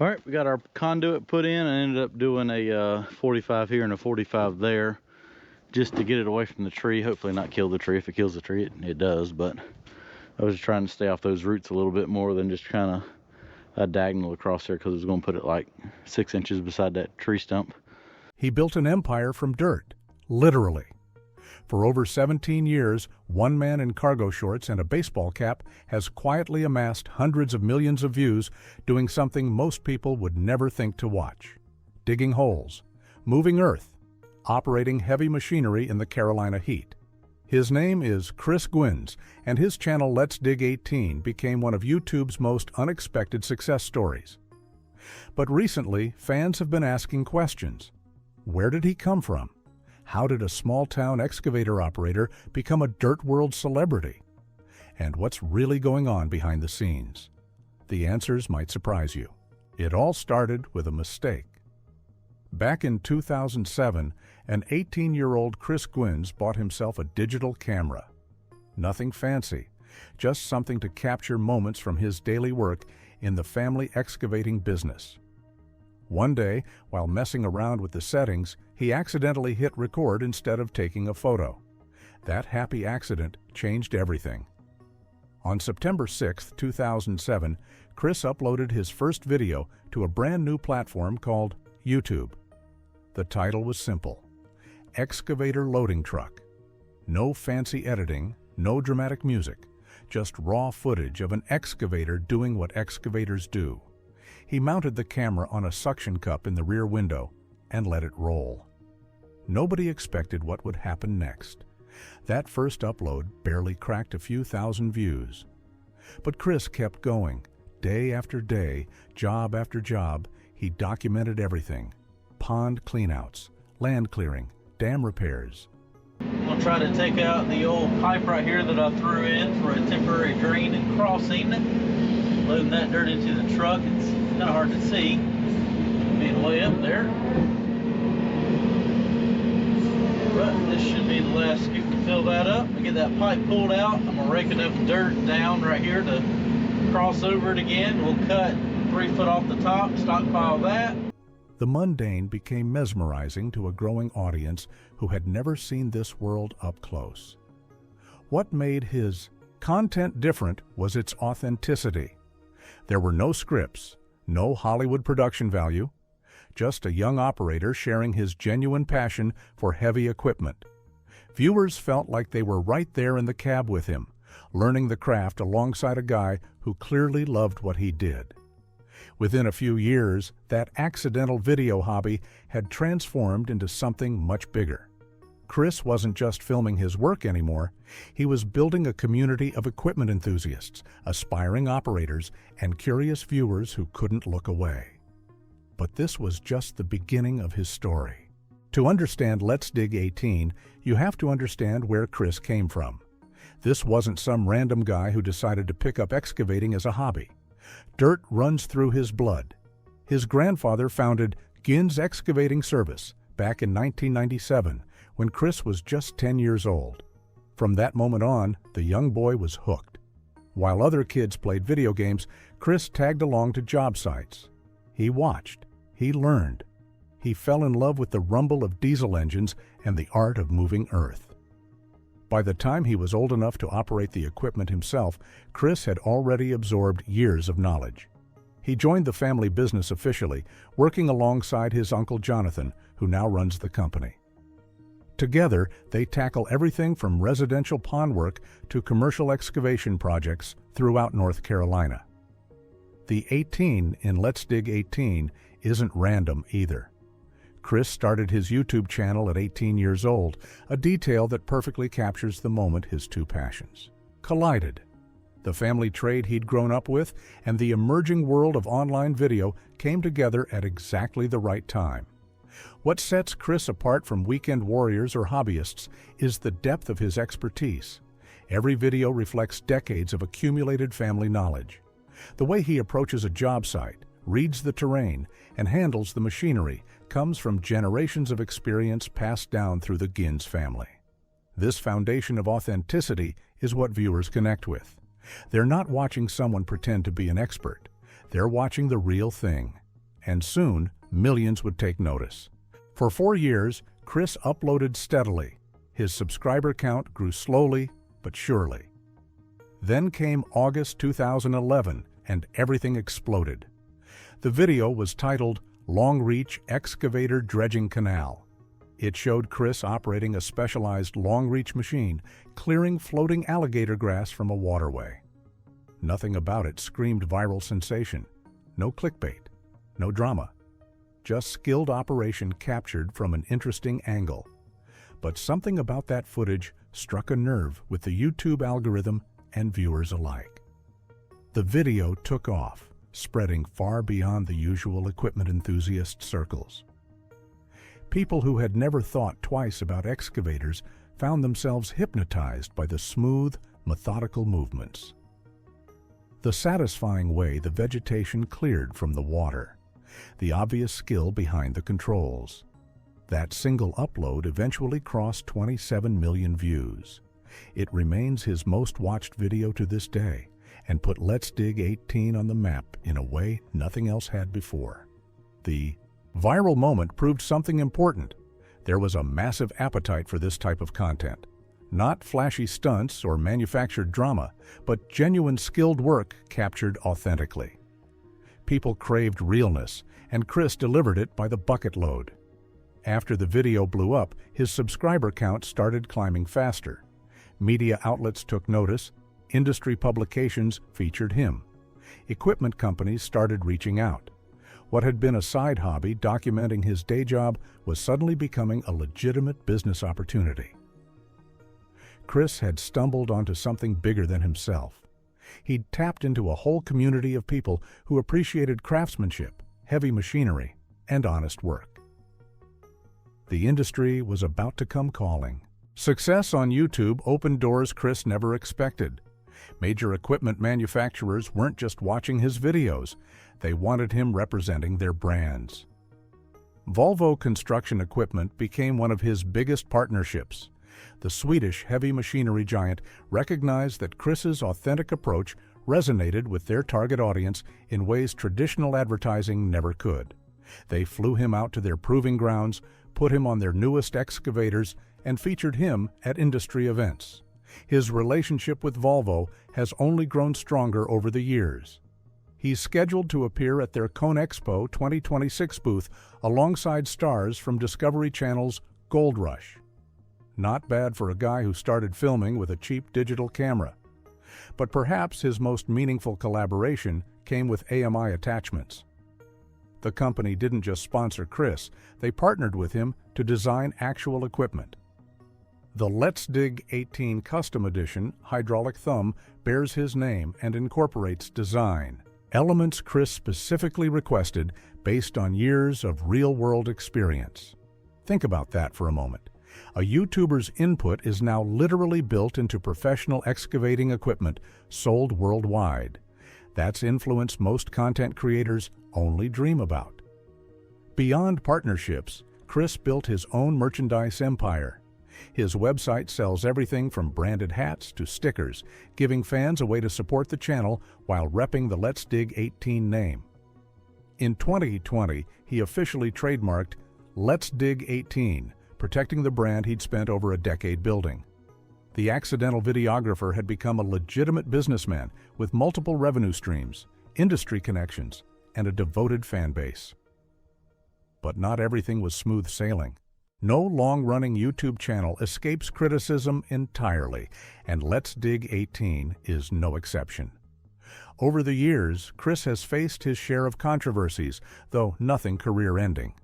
All right, we got our conduit put in. I ended up doing a 45 here and a 45 there just to get it away from the tree. Hopefully not kill the tree. If it kills the tree, it does, but I was trying to stay off those roots a little bit more than just kind of a diagonal across there, because I was going to put it like 6 inches beside that tree stump. He built an empire from dirt, literally. For over 17 years, one man in cargo shorts and a baseball cap has quietly amassed hundreds of millions of views doing something most people would never think to watch: digging holes, moving earth, operating heavy machinery in the Carolina heat. His name is Chris Gwynns, and his channel letsdig18 became one of YouTube's most unexpected success stories. But recently, fans have been asking questions. Where did he come from? How did a small-town excavator operator become a dirt world celebrity? And what's really going on behind the scenes? The answers might surprise you. It all started with a mistake. Back in 2007, an 18-year-old Chris Gwynns bought himself a digital camera. Nothing fancy, just something to capture moments from his daily work in the family excavating business. One day, while messing around with the settings, he accidentally hit record instead of taking a photo. That happy accident changed everything. On September 6, 2007, Chris uploaded his first video to a brand new platform called YouTube. The title was simple: Excavator Loading Truck. No fancy editing, no dramatic music, just raw footage of an excavator doing what excavators do. He mounted the camera on a suction cup in the rear window and let it roll. Nobody expected what would happen next. That first upload barely cracked a few thousand views. But Chris kept going. Day after day, job after job, he documented everything: pond cleanouts, land clearing, dam repairs. I'm going to try to take out the old pipe right here that I threw in for a temporary drain and crossing. Loading that dirt into the truck. It's kind of hard to see being way up there. But this should be the last scoop to fill that up. I get that pipe pulled out. I'm going to rake enough dirt down right here to cross over it again. We'll cut 3 foot off the top, stockpile that. The mundane became mesmerizing to a growing audience who had never seen this world up close. What made his content different was its authenticity. There were no scripts, no Hollywood production value, just a young operator sharing his genuine passion for heavy equipment. Viewers felt like they were right there in the cab with him, learning the craft alongside a guy who clearly loved what he did. Within a few years, that accidental video hobby had transformed into something much bigger. Chris wasn't just filming his work anymore. He was building a community of equipment enthusiasts, aspiring operators, and curious viewers who couldn't look away. But this was just the beginning of his story. To understand letsdig18, you have to understand where Chris came from. This wasn't some random guy who decided to pick up excavating as a hobby. Dirt runs through his blood. His grandfather founded Gwynns Excavating Service back in 1997, when Chris was just 10 years old. From that moment on, the young boy was hooked. While other kids played video games, Chris tagged along to job sites. He watched. He learned. He fell in love with the rumble of diesel engines and the art of moving earth. By the time he was old enough to operate the equipment himself, Chris had already absorbed years of knowledge. He joined the family business officially, working alongside his uncle Jonathan, who now runs the company. Together, they tackle everything from residential pond work to commercial excavation projects throughout North Carolina. The 18 in letsdig18 isn't random either. Chris started his YouTube channel at 18 years old, a detail that perfectly captures the moment his two passions collided. The family trade he'd grown up with and the emerging world of online video came together at exactly the right time. What sets Chris apart from weekend warriors or hobbyists is the depth of his expertise. Every video reflects decades of accumulated family knowledge. The way he approaches a job site, reads the terrain, and handles the machinery comes from generations of experience passed down through the Gwynns family. This foundation of authenticity is what viewers connect with. They're not watching someone pretend to be an expert. They're watching the real thing, and soon millions would take notice. For 4 years, Chris uploaded steadily. His subscriber count grew slowly but surely. Then came August 2011, and everything exploded. The video was titled Long Reach Excavator Dredging Canal. It showed Chris operating a specialized long-reach machine, clearing floating alligator grass from a waterway. Nothing about it screamed viral sensation. No clickbait, no drama. Just skilled operation captured from an interesting angle. But something about that footage struck a nerve with the YouTube algorithm and viewers alike. The video took off, spreading far beyond the usual equipment enthusiast circles. People who had never thought twice about excavators found themselves hypnotized by the smooth, methodical movements. The satisfying way the vegetation cleared from the water, the obvious skill behind the controls. That single upload eventually crossed 27 million views. It remains his most watched video to this day and put letsdig18 on the map in a way nothing else had before. The viral moment proved something important. There was a massive appetite for this type of content. Not flashy stunts or manufactured drama, but genuine skilled work captured authentically. People craved realness, and Chris delivered it by the bucket load. After the video blew up, his subscriber count started climbing faster. Media outlets took notice, industry publications featured him. Equipment companies started reaching out. What had been a side hobby documenting his day job was suddenly becoming a legitimate business opportunity. Chris had stumbled onto something bigger than himself. He'd tapped into a whole community of people who appreciated craftsmanship, heavy machinery, and honest work. The industry was about to come calling. Success on YouTube opened doors Chris never expected. Major equipment manufacturers weren't just watching his videos, they wanted him representing their brands. Volvo Construction Equipment became one of his biggest partnerships. The Swedish heavy machinery giant recognized that Chris's authentic approach resonated with their target audience in ways traditional advertising never could. They flew him out to their proving grounds, put him on their newest excavators, and featured him at industry events. His relationship with Volvo has only grown stronger over the years. He's scheduled to appear at their ConExpo 2026 booth alongside stars from Discovery Channel's Gold Rush. Not bad for a guy who started filming with a cheap digital camera. But perhaps his most meaningful collaboration came with AMI Attachments. The company didn't just sponsor Chris, they partnered with him to design actual equipment. The letsdig18 Custom Edition hydraulic thumb bears his name and incorporates design, elements Chris specifically requested based on years of real-world experience. Think about that for a moment. A YouTuber's input is now literally built into professional excavating equipment sold worldwide. That's influence most content creators only dream about. Beyond partnerships, Chris built his own merchandise empire. His website sells everything from branded hats to stickers, giving fans a way to support the channel while repping the letsdig18 name. In 2020, he officially trademarked letsdig18, protecting the brand he'd spent over a decade building. The accidental videographer had become a legitimate businessman with multiple revenue streams, industry connections, and a devoted fan base. But not everything was smooth sailing. No long-running YouTube channel escapes criticism entirely, and letsdig18 is no exception. Over the years, Chris has faced his share of controversies, though nothing career-ending.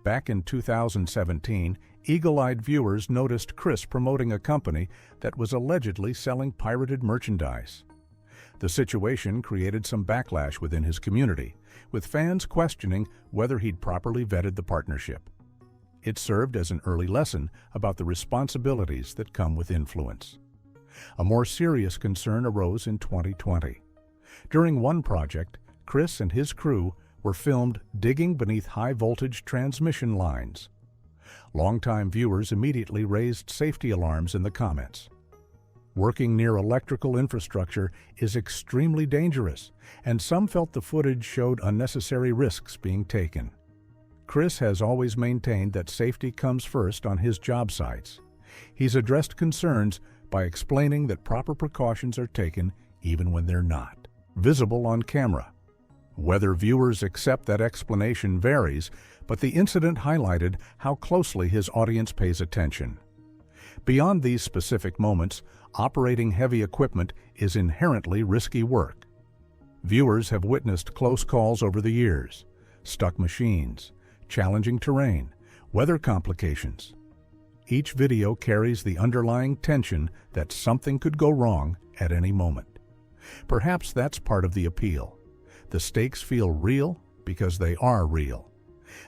Back in 2017, eagle-eyed viewers noticed Chris promoting a company that was allegedly selling pirated merchandise. The situation created some backlash within his community, with fans questioning whether he'd properly vetted the partnership. It served as an early lesson about the responsibilities that come with influence. A more serious concern arose in 2020. During one project, Chris and his crew were filmed digging beneath high-voltage transmission lines. Longtime viewers immediately raised safety alarms in the comments. Working near electrical infrastructure is extremely dangerous, and some felt the footage showed unnecessary risks being taken. Chris has always maintained that safety comes first on his job sites. He's addressed concerns by explaining that proper precautions are taken even when they're not visible on camera. Whether viewers accept that explanation varies, but the incident highlighted how closely his audience pays attention. Beyond these specific moments, operating heavy equipment is inherently risky work. Viewers have witnessed close calls over the years, stuck machines, challenging terrain, weather complications. Each video carries the underlying tension that something could go wrong at any moment. Perhaps that's part of the appeal. The stakes feel real because they are real.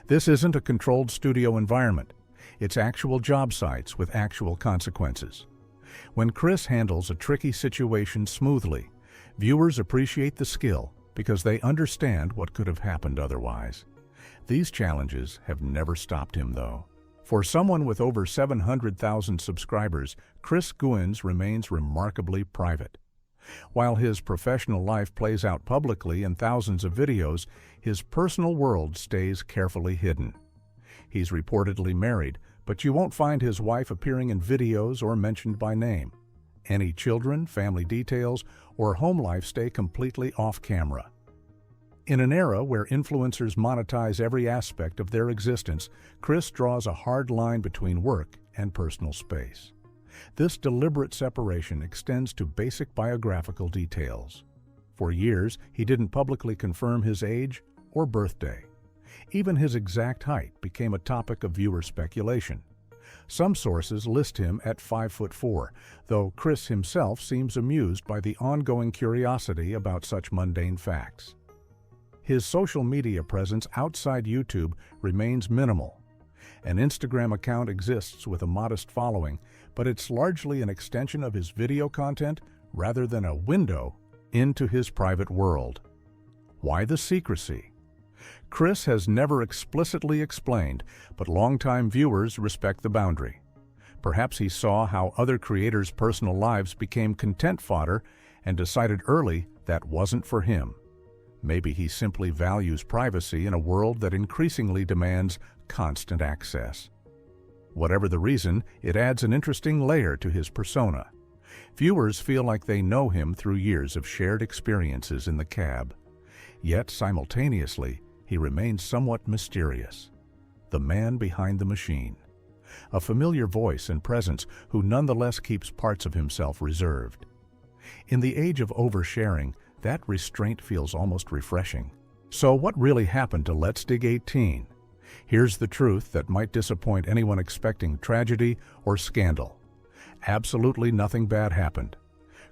This isn't a controlled studio environment. It's actual job sites with actual consequences. When Chris handles a tricky situation smoothly, viewers appreciate the skill because they understand what could have happened otherwise. These challenges have never stopped him, though. For someone with over 700,000 subscribers, Chris Guins remains remarkably private. While his professional life plays out publicly in thousands of videos, his personal world stays carefully hidden. He's reportedly married, but you won't find his wife appearing in videos or mentioned by name. Any children, family details, or home life stay completely off camera. In an era where influencers monetize every aspect of their existence, Chris draws a hard line between work and personal space. This deliberate separation extends to basic biographical details. For years, he didn't publicly confirm his age or birthday. Even his exact height became a topic of viewer speculation. Some sources list him at 5'4", though Chris himself seems amused by the ongoing curiosity about such mundane facts. His social media presence outside YouTube remains minimal. An Instagram account exists with a modest following, but it's largely an extension of his video content rather than a window into his private world. Why the secrecy? Chris has never explicitly explained, but longtime viewers respect the boundary. Perhaps he saw how other creators' personal lives became content fodder and decided early that wasn't for him. Maybe he simply values privacy in a world that increasingly demands constant access. Whatever the reason, it adds an interesting layer to his persona. Viewers feel like they know him through years of shared experiences in the cab. Yet, simultaneously, he remains somewhat mysterious. The man behind the machine. A familiar voice and presence who nonetheless keeps parts of himself reserved. In the age of oversharing, that restraint feels almost refreshing. So what really happened to letsdig18? Here's the truth that might disappoint anyone expecting tragedy or scandal. Absolutely nothing bad happened.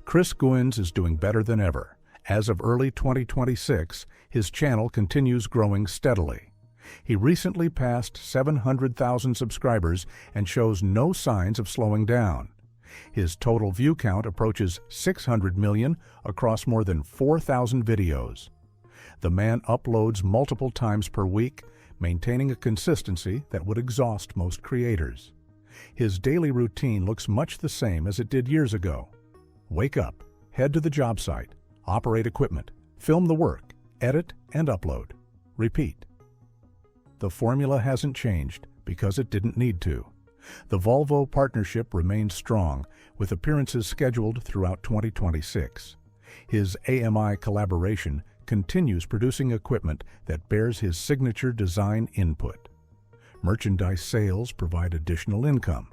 Chris Guins is doing better than ever. As of early 2026, his channel continues growing steadily. He recently passed 700,000 subscribers and shows no signs of slowing down. His total view count approaches 600 million across more than 4,000 videos. The man uploads multiple times per week, maintaining a consistency that would exhaust most creators. His daily routine looks much the same as it did years ago. Wake up, head to the job site, operate equipment, film the work, edit and upload. Repeat. The formula hasn't changed because it didn't need to. The Volvo partnership remains strong, with appearances scheduled throughout 2026. His AMI collaboration continues producing equipment that bears his signature design input. Merchandise sales provide additional income.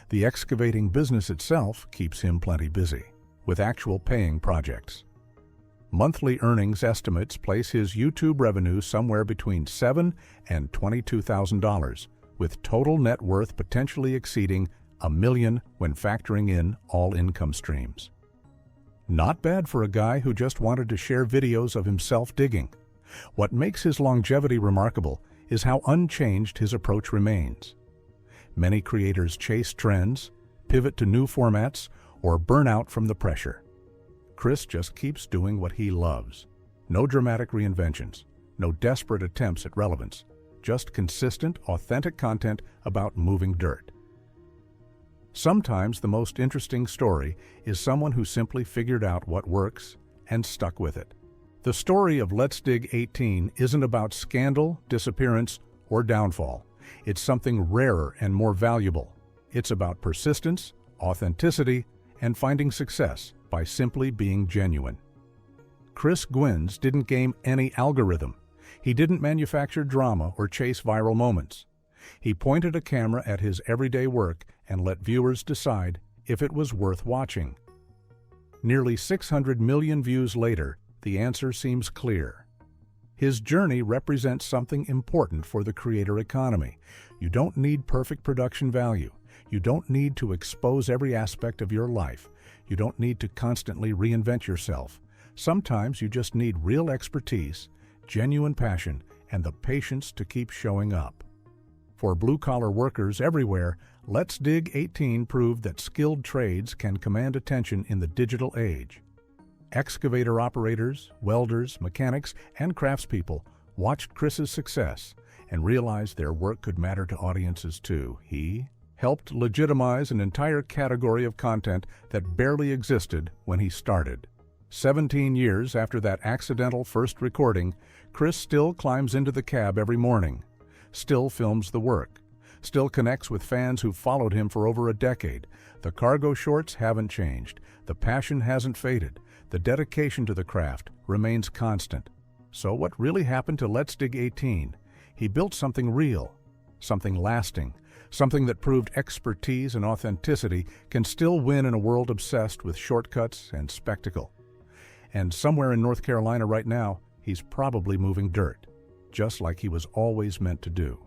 The excavating business itself keeps him plenty busy, with actual paying projects. Monthly earnings estimates place his YouTube revenue somewhere between $7,000 and $22,000, with total net worth potentially exceeding $1 million when factoring in all income streams. Not bad for a guy who just wanted to share videos of himself digging. What makes his longevity remarkable is how unchanged his approach remains. Many creators chase trends, pivot to new formats, or burn out from the pressure. Chris just keeps doing what he loves. No dramatic reinventions, no desperate attempts at relevance, just consistent, authentic content about moving dirt. Sometimes the most interesting story is someone who simply figured out what works and stuck with it. The story of letsdig18 isn't about scandal, disappearance, or downfall. It's something rarer and more valuable. It's about persistence, authenticity, and finding success by simply being genuine. Chris Gwynns didn't game any algorithm. He didn't manufacture drama or chase viral moments. He pointed a camera at his everyday work and let viewers decide if it was worth watching. Nearly 600 million views later, the answer seems clear. His journey represents something important for the creator economy. You don't need perfect production value. You don't need to expose every aspect of your life. You don't need to constantly reinvent yourself. Sometimes you just need real expertise, genuine passion, and the patience to keep showing up. For blue-collar workers everywhere, letsdig18 proved that skilled trades can command attention in the digital age. Excavator operators, welders, mechanics, and craftspeople watched Chris's success and realized their work could matter to audiences too. He helped legitimize an entire category of content that barely existed when he started. 17 years after that accidental first recording, Chris still climbs into the cab every morning, still films the work, still connects with fans who followed him for over a decade. The cargo shorts haven't changed, the passion hasn't faded, the dedication to the craft remains constant. So what really happened to letsdig18? He built something real, something lasting, something that proved expertise and authenticity can still win in a world obsessed with shortcuts and spectacle. And somewhere in North Carolina right now, he's probably moving dirt, just like he was always meant to do.